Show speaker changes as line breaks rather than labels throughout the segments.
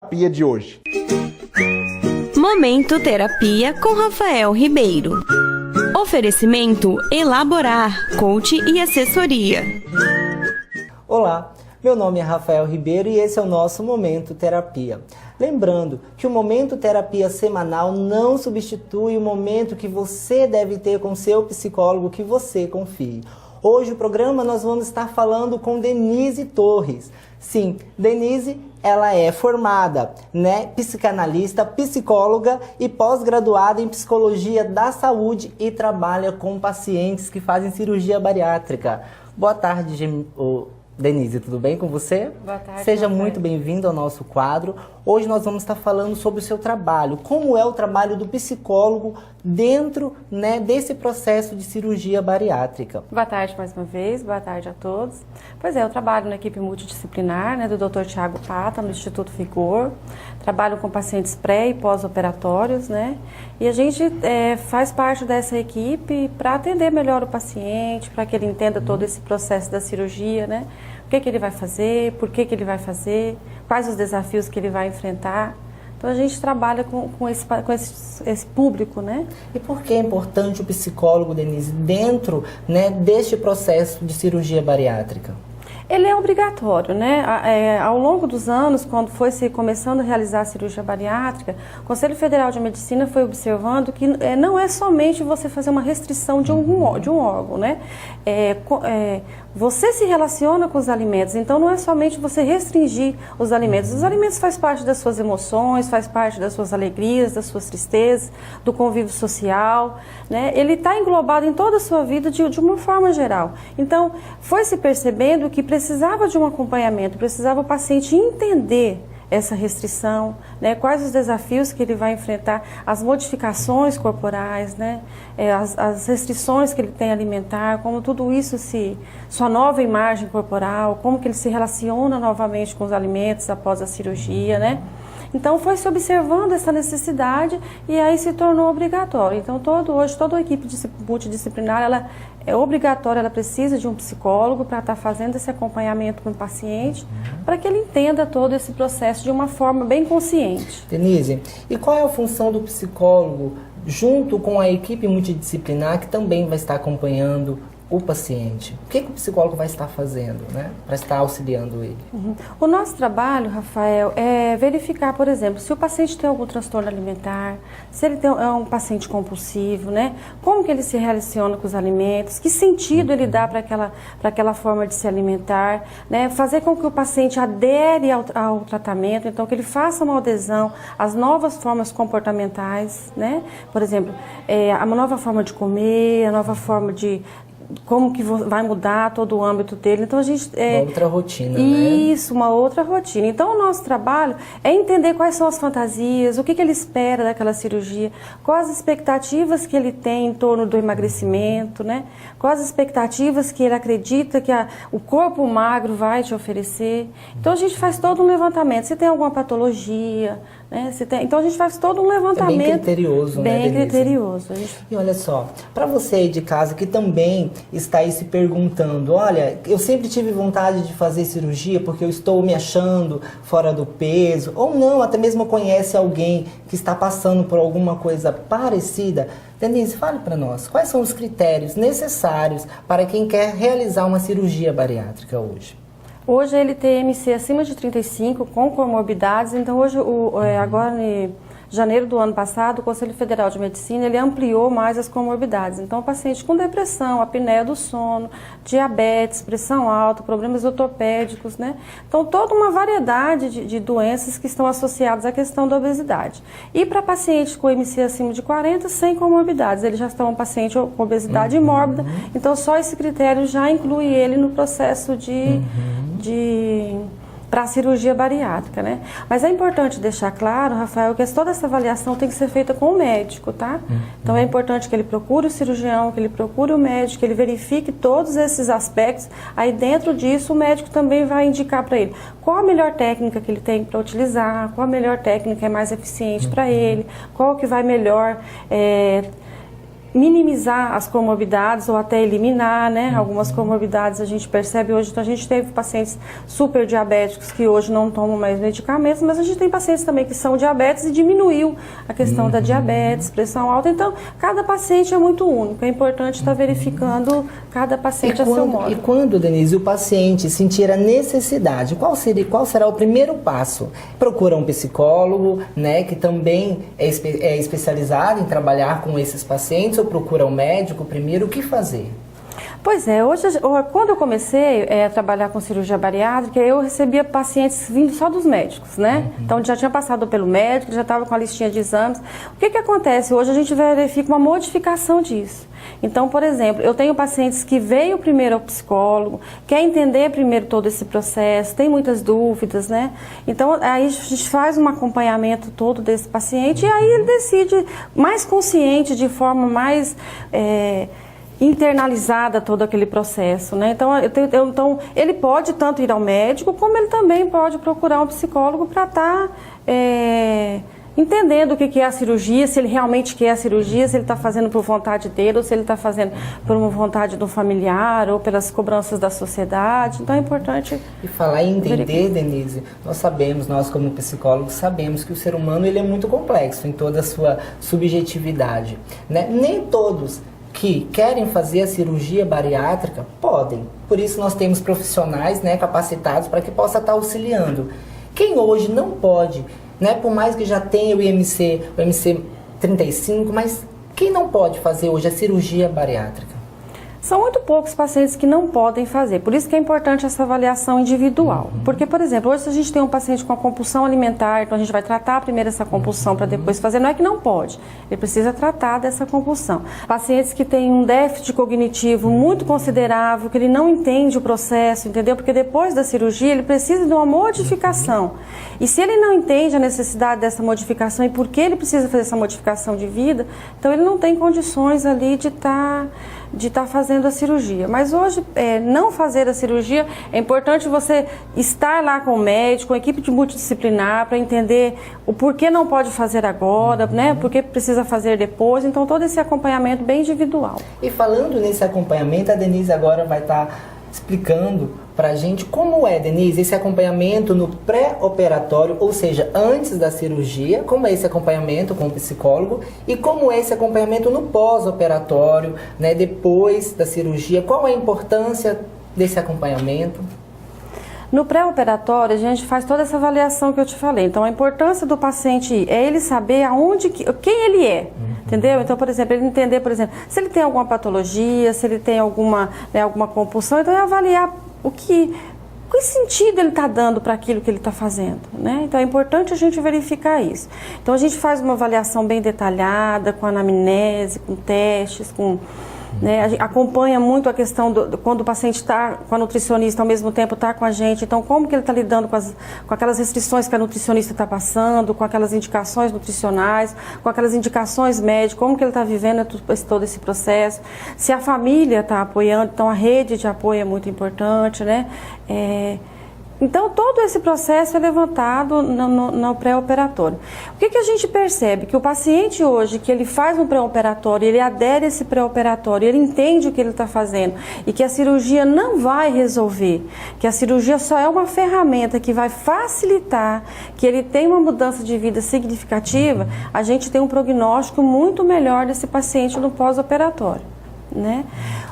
terapia de hoje.
Momento Terapia com Rafael Ribeiro. Oferecimento Elaborar, coach e assessoria.
Olá, meu nome é Rafael Ribeiro e esse é o nosso Momento Terapia. Lembrando que o Momento Terapia semanal não substitui o momento que você deve ter com seu psicólogo que você confie. Hoje o programa nós vamos estar falando com Denise Torres. Sim, Denise, ela é formada, psicanalista, psicóloga e pós-graduada em psicologia da saúde e trabalha com pacientes que fazem cirurgia bariátrica. Boa tarde, Denise, tudo bem com você?
Boa tarde.
Seja muito bem-vindo ao nosso quadro. Hoje nós vamos estar falando sobre o seu trabalho, como é o trabalho do psicólogo dentro desse processo de cirurgia bariátrica.
Boa tarde mais uma vez, boa tarde a todos. Pois é, eu trabalho na equipe multidisciplinar do Dr. Tiago Pata, no Instituto Vigor. Trabalho com pacientes pré e pós-operatórios, e a gente faz parte dessa equipe para atender melhor o paciente, para que ele entenda todo esse processo da cirurgia, O que ele vai fazer, por que ele vai fazer, quais os desafios que ele vai enfrentar. Então a gente trabalha com esse público,
E por que é importante o psicólogo, Denise, dentro deste processo de cirurgia bariátrica?
Ele é obrigatório, ao longo dos anos, quando foi se começando a realizar a cirurgia bariátrica, o Conselho Federal de Medicina foi observando que não é somente você fazer uma restrição de um órgão, você se relaciona com os alimentos, então não é somente você restringir os alimentos faz parte das suas emoções, faz parte das suas alegrias, das suas tristezas, do convívio social, Ele está englobado em toda a sua vida de uma forma geral. Então, foi se percebendo que precisava de um acompanhamento, precisava o paciente entender essa restrição, quais os desafios que ele vai enfrentar, as modificações corporais, as restrições que ele tem alimentar, como tudo isso sua nova imagem corporal, como que ele se relaciona novamente com os alimentos após a cirurgia, Então foi se observando essa necessidade e aí se tornou obrigatório. Então hoje toda a equipe multidisciplinar ela é obrigatória, ela precisa de um psicólogo para estar fazendo esse acompanhamento com o paciente, para que ele entenda todo esse processo de uma forma bem consciente.
Denise, e qual é a função do psicólogo junto com a equipe multidisciplinar que também vai estar acompanhando o paciente? O que o psicólogo vai estar fazendo, para estar auxiliando ele?
O nosso trabalho, Rafael, é verificar, por exemplo, se o paciente tem algum transtorno alimentar, se ele é um paciente compulsivo, como que ele se relaciona com os alimentos, que sentido ele dá para aquela forma de se alimentar, fazer com que o paciente adere ao tratamento, então que ele faça uma adesão às novas formas comportamentais, Por exemplo, a nova forma de comer, a nova forma de como que vai mudar todo o âmbito dele. Então a gente
uma outra rotina,
Isso, uma outra rotina. Então o nosso trabalho é entender quais são as fantasias, o que ele espera daquela cirurgia, quais as expectativas que ele tem em torno do emagrecimento, quais as expectativas que ele acredita que o corpo magro vai te oferecer. Então a gente faz todo um levantamento, se tem alguma patologia, então a gente faz todo um levantamento.
É bem criterioso,
Bem criterioso.
E olha só, para você aí de casa que também está aí se perguntando, olha, eu sempre tive vontade de fazer cirurgia porque eu estou me achando fora do peso, ou não, até mesmo conhece alguém que está passando por alguma coisa parecida. Denise, fale para nós, quais são os critérios necessários para quem quer realizar uma cirurgia bariátrica hoje?
Hoje ele tem MC acima de 35 com comorbidades, então hoje, agora em janeiro do ano passado, o Conselho Federal de Medicina ele ampliou mais as comorbidades. Então, o paciente com depressão, apneia do sono, diabetes, pressão alta, problemas ortopédicos, Então, toda uma variedade de doenças que estão associadas à questão da obesidade. E para pacientes com MC acima de 40, sem comorbidades, ele já está um paciente com obesidade mórbida, então só esse critério já inclui ele no processo para a cirurgia bariátrica, Mas é importante deixar claro, Rafael, que toda essa avaliação tem que ser feita com o médico, tá? Então é importante que ele procure o cirurgião, que ele procure o médico, que ele verifique todos esses aspectos. Aí dentro disso o médico também vai indicar para ele qual a melhor técnica que ele tem para utilizar, qual a melhor técnica é mais eficiente para ele, qual que vai melhor minimizar as comorbidades ou até eliminar, né? Algumas comorbidades a gente percebe hoje. Então, a gente teve pacientes super diabéticos que hoje não tomam mais medicamentos, mas a gente tem pacientes também que são diabetes e diminuiu a questão da diabetes, pressão alta. Então, cada paciente é muito único. É importante estar verificando cada paciente a seu modo.
E quando, Denise, o paciente sentir a necessidade, qual será o primeiro passo? Procura um psicólogo, né, que também é especializado em trabalhar com esses pacientes, ou procura um médico primeiro? O que fazer?
Pois é, quando eu comecei a trabalhar com cirurgia bariátrica, eu recebia pacientes vindo só dos médicos, né? Então, já tinha passado pelo médico, já estava com a listinha de exames. O que acontece? Hoje a gente verifica uma modificação disso. Então, por exemplo, eu tenho pacientes que veio primeiro ao psicólogo, quer entender primeiro todo esse processo, tem muitas dúvidas, né? Então, aí a gente faz um acompanhamento todo desse paciente e aí ele decide mais consciente, de forma mais internalizada todo aquele processo, né? Então, então, ele pode tanto ir ao médico, como ele também pode procurar um psicólogo para estar entendendo o que é a cirurgia, se ele realmente quer a cirurgia, se ele está fazendo por vontade dele, ou se ele está fazendo por uma vontade do familiar, ou pelas cobranças da sociedade. Então, é importante...
E falar em entender, Denise, nós como psicólogos sabemos que o ser humano ele é muito complexo em toda a sua subjetividade, né? Nem todos que querem fazer a cirurgia bariátrica podem. Por isso nós temos profissionais, né, capacitados para que possa estar auxiliando. Quem hoje não pode, né, por mais que já tenha o IMC 35, mas quem não pode fazer hoje a cirurgia bariátrica?
São muito poucos pacientes que não podem fazer, por isso que é importante essa avaliação individual. Porque, por exemplo, hoje se a gente tem um paciente com a compulsão alimentar, então a gente vai tratar primeiro essa compulsão para depois fazer, não é que não pode, ele precisa tratar dessa compulsão. Pacientes que têm um déficit cognitivo muito considerável, que ele não entende o processo, entendeu? Porque depois da cirurgia ele precisa de uma modificação. E se ele não entende a necessidade dessa modificação e por que ele precisa fazer essa modificação de vida, então ele não tem condições ali de estar fazendo a cirurgia. Mas hoje, não fazer a cirurgia, é importante você estar lá com o médico, com a equipe de multidisciplinar, para entender o porquê não pode fazer agora, né? Porque precisa fazer depois. Então, todo esse acompanhamento bem individual.
E falando nesse acompanhamento, a Denise agora vai estar explicando pra gente como é, Denise, esse acompanhamento no pré-operatório, ou seja, antes da cirurgia, como é esse acompanhamento com o psicólogo e como é esse acompanhamento no pós-operatório, né, depois da cirurgia, qual é a importância desse acompanhamento?
No pré-operatório, a gente faz toda essa avaliação que eu te falei. Então, a importância do paciente é ele saber quem ele é, entendeu? Então, por exemplo, ele entender, por exemplo, se ele tem alguma patologia, se ele tem alguma compulsão, então é avaliar que sentido ele está dando para aquilo que ele está fazendo, né? Então, é importante a gente verificar isso. Então, a gente faz uma avaliação bem detalhada, com anamnese, com testes, né, a gente acompanha muito a questão quando o paciente está com a nutricionista, ao mesmo tempo está com a gente. Então, como que ele está lidando com aquelas restrições que a nutricionista está passando, com aquelas indicações nutricionais, com aquelas indicações médicas, como que ele está vivendo todo esse processo. Se a família está apoiando, então a rede de apoio é muito importante, né? Então, todo esse processo é levantado no pré-operatório. O que a gente percebe? Que o paciente hoje, que ele faz um pré-operatório, ele adere a esse pré-operatório, ele entende o que ele está fazendo e que a cirurgia não vai resolver, que a cirurgia só é uma ferramenta que vai facilitar, que ele tem uma mudança de vida significativa, a gente tem um prognóstico muito melhor desse paciente no pós-operatório, né?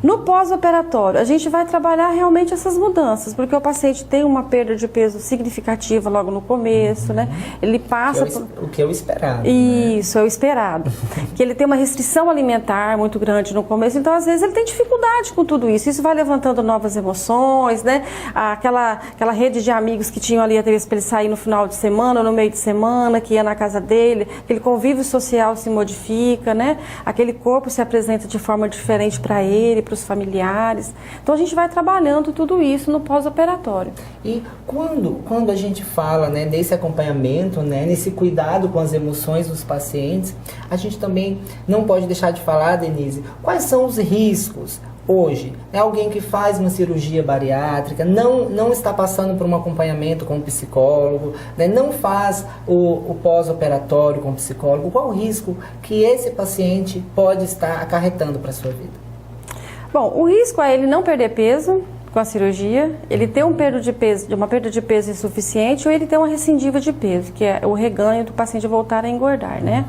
No pós-operatório, a gente vai trabalhar realmente essas mudanças, porque o paciente tem uma perda de peso significativa logo no começo, né? Ele passa
o que é o esperado.
Isso, é o esperado. Que ele tem uma restrição alimentar muito grande no começo, então às vezes ele tem dificuldade com tudo isso. Isso vai levantando novas emoções, né? Aquela rede de amigos que tinham ali até para ele sair no final de semana ou no meio de semana, que ia na casa dele, aquele convívio social se modifica, né? Aquele corpo se apresenta de forma diferente para ele, para os familiares. Então a gente vai trabalhando tudo isso no pós-operatório.
E quando a gente fala, né, nesse acompanhamento, né, nesse cuidado com as emoções dos pacientes, a gente também não pode deixar de falar, Denise, quais são os riscos hoje, é alguém que faz uma cirurgia bariátrica, não está passando por um acompanhamento com um psicólogo, né, não faz o pós-operatório com um psicólogo, qual o risco que esse paciente pode estar acarretando para a sua vida?
Bom, o risco é ele não perder peso com a cirurgia, ele ter uma perda de peso insuficiente ou ele ter uma recidiva de peso, que é o reganho do paciente voltar a engordar, né?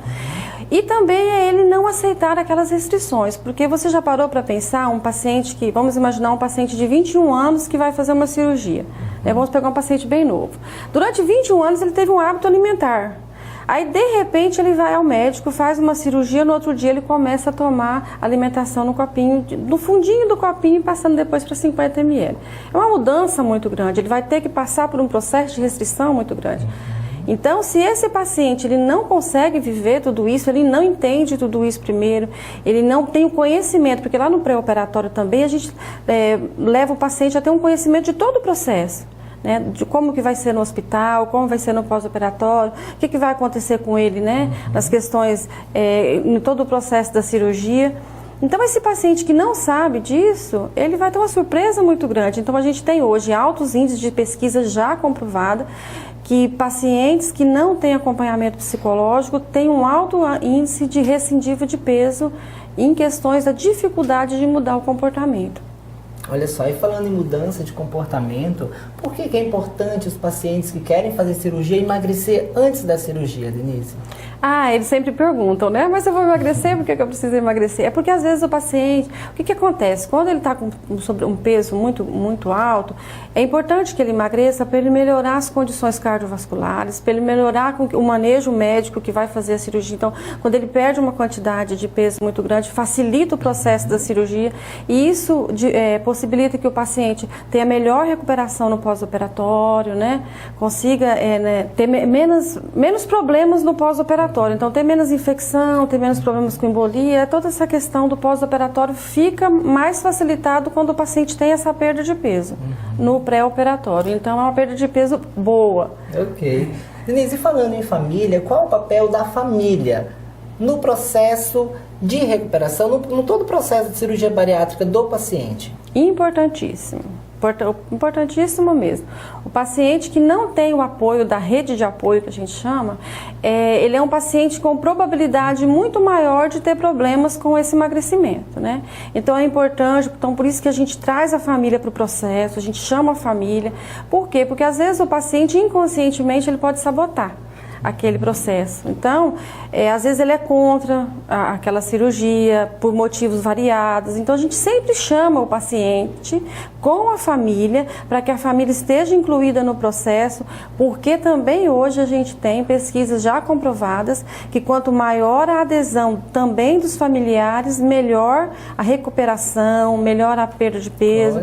E também é ele não aceitar aquelas restrições, porque você já parou para pensar um paciente que, vamos imaginar um paciente de 21 anos que vai fazer uma cirurgia, né? Vamos pegar um paciente bem novo. Durante 21 anos ele teve um hábito alimentar. Aí, de repente, ele vai ao médico, faz uma cirurgia, no outro dia ele começa a tomar alimentação no copinho, no fundinho do copinho, passando depois para 50 ml. É uma mudança muito grande, ele vai ter que passar por um processo de restrição muito grande. Então, se esse paciente ele não consegue viver tudo isso, ele não entende tudo isso primeiro, ele não tem o conhecimento, porque lá no pré-operatório também a gente leva o paciente a ter um conhecimento de todo o processo. Né, de como que vai ser no hospital, como vai ser no pós-operatório, o que vai acontecer com ele, né, nas questões, em todo o processo da cirurgia. Então, esse paciente que não sabe disso, ele vai ter uma surpresa muito grande. Então, a gente tem hoje altos índices de pesquisa já comprovada que pacientes que não têm acompanhamento psicológico têm um alto índice de recidiva de peso em questões da dificuldade de mudar o comportamento.
Olha só, e falando em mudança de comportamento, por que é importante os pacientes que querem fazer cirurgia emagrecer antes da cirurgia, Denise?
Eles sempre perguntam, né? Mas eu vou emagrecer, por que eu preciso emagrecer? É porque às vezes o paciente, o que acontece? Quando ele está com um peso muito alto, é importante que ele emagreça para ele melhorar as condições cardiovasculares, para ele melhorar o manejo médico que vai fazer a cirurgia. Então, quando ele perde uma quantidade de peso muito grande, facilita o processo da cirurgia e isso possibilita que o paciente tenha melhor recuperação no pós-operatório, né? Consiga ter menos problemas no pós-operatório. Então, ter menos infecção, ter menos problemas com embolia, toda essa questão do pós-operatório fica mais facilitado quando o paciente tem essa perda de peso no pré-operatório. Então, é uma perda de peso boa.
Ok. Denise, falando em família, qual o papel da família no processo de recuperação, no todo o processo de cirurgia bariátrica do paciente?
Importantíssimo. Importantíssimo mesmo. O paciente que não tem o apoio da rede de apoio, que a gente chama, ele é um paciente com probabilidade muito maior de ter problemas com esse emagrecimento, né? Então é importante, por isso que a gente traz a família para o processo, a gente chama a família. Por quê? Porque às vezes o paciente inconscientemente ele pode sabotar aquele processo. Então, às vezes ele é contra aquela cirurgia por motivos variados. Então, a gente sempre chama o paciente com a família para que a família esteja incluída no processo, porque também hoje a gente tem pesquisas já comprovadas que quanto maior a adesão também dos familiares, melhor a recuperação, melhor a perda de peso,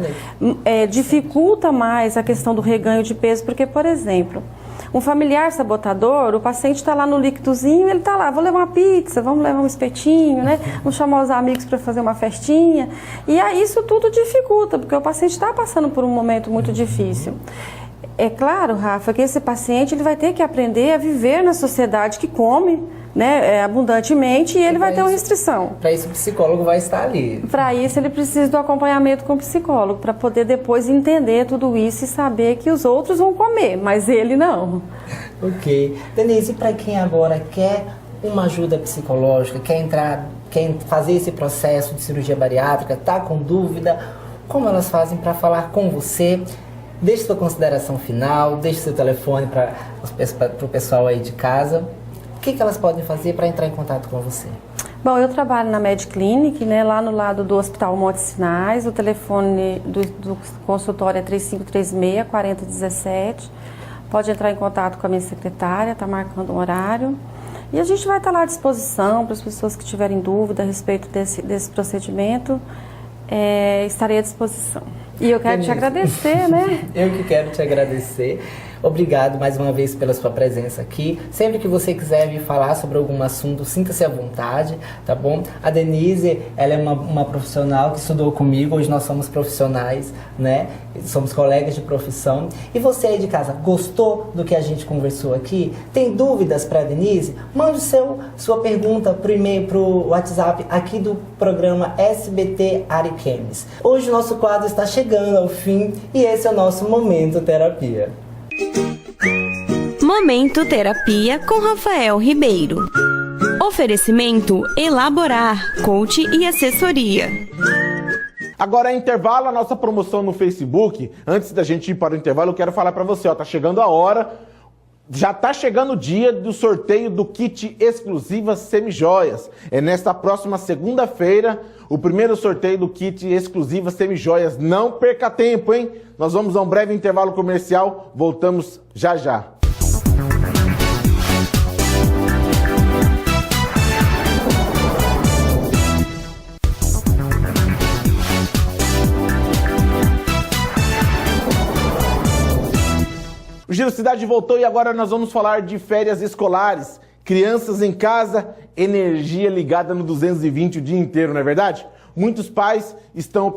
dificulta mais a questão do reganho de peso, porque, por exemplo, um familiar sabotador, o paciente está lá no líquidozinho, ele está lá, vou levar uma pizza, vamos levar um espetinho, né? Vamos chamar os amigos para fazer uma festinha. E aí isso tudo dificulta, porque o paciente está passando por um momento muito difícil. É claro, Rafa, que esse paciente ele vai ter que aprender a viver na sociedade que come, né, abundantemente, e ele vai ter uma restrição.
Para isso o psicólogo vai estar ali.
Para isso ele precisa do acompanhamento com o psicólogo, para poder depois entender tudo isso e saber que os outros vão comer, mas ele não.
Ok. Denise, para quem agora quer uma ajuda psicológica, quer fazer esse processo de cirurgia bariátrica, está com dúvida, como elas fazem para falar com você? Deixe sua consideração final, deixe seu telefone para o pessoal aí de casa. O que elas podem fazer para entrar em contato com você?
Bom, eu trabalho na MedClinic, né, lá no lado do Hospital Montes Sinais. O telefone do consultório é 3536-4017. Pode entrar em contato com a minha secretária, está marcando um horário. E a gente vai estar lá à disposição para as pessoas que tiverem dúvida a respeito desse procedimento. Estarei à disposição. E eu quero te agradecer, né?
Eu que quero te agradecer. Obrigado mais uma vez pela sua presença aqui. Sempre que você quiser vir falar sobre algum assunto, sinta-se à vontade, tá bom? A Denise, ela é uma profissional que estudou comigo, hoje nós somos profissionais, né? Somos colegas de profissão. E você aí de casa, gostou do que a gente conversou aqui? Tem dúvidas para a Denise? Mande sua pergunta por e-mail, pro WhatsApp aqui do programa SBT Ariquemes. Hoje o nosso quadro está chegando ao fim e esse é o nosso Momento Terapia.
Momento Terapia com Rafael Ribeiro. Oferecimento Elaborar, coach e assessoria.
Agora é intervalo, a nossa promoção no Facebook. Antes da gente ir para o intervalo, eu quero falar para você, ó, tá chegando a hora, já tá chegando o dia do sorteio do kit Exclusivas Semijoias. É nesta próxima segunda-feira, o primeiro sorteio do kit Exclusivas Semijoias. Não perca tempo, hein? Nós vamos a um breve intervalo comercial, voltamos já já. O Giro Cidade voltou e agora nós vamos falar de férias escolares. Crianças em casa, energia ligada no 220 o dia inteiro, não é verdade? Muitos pais estão optando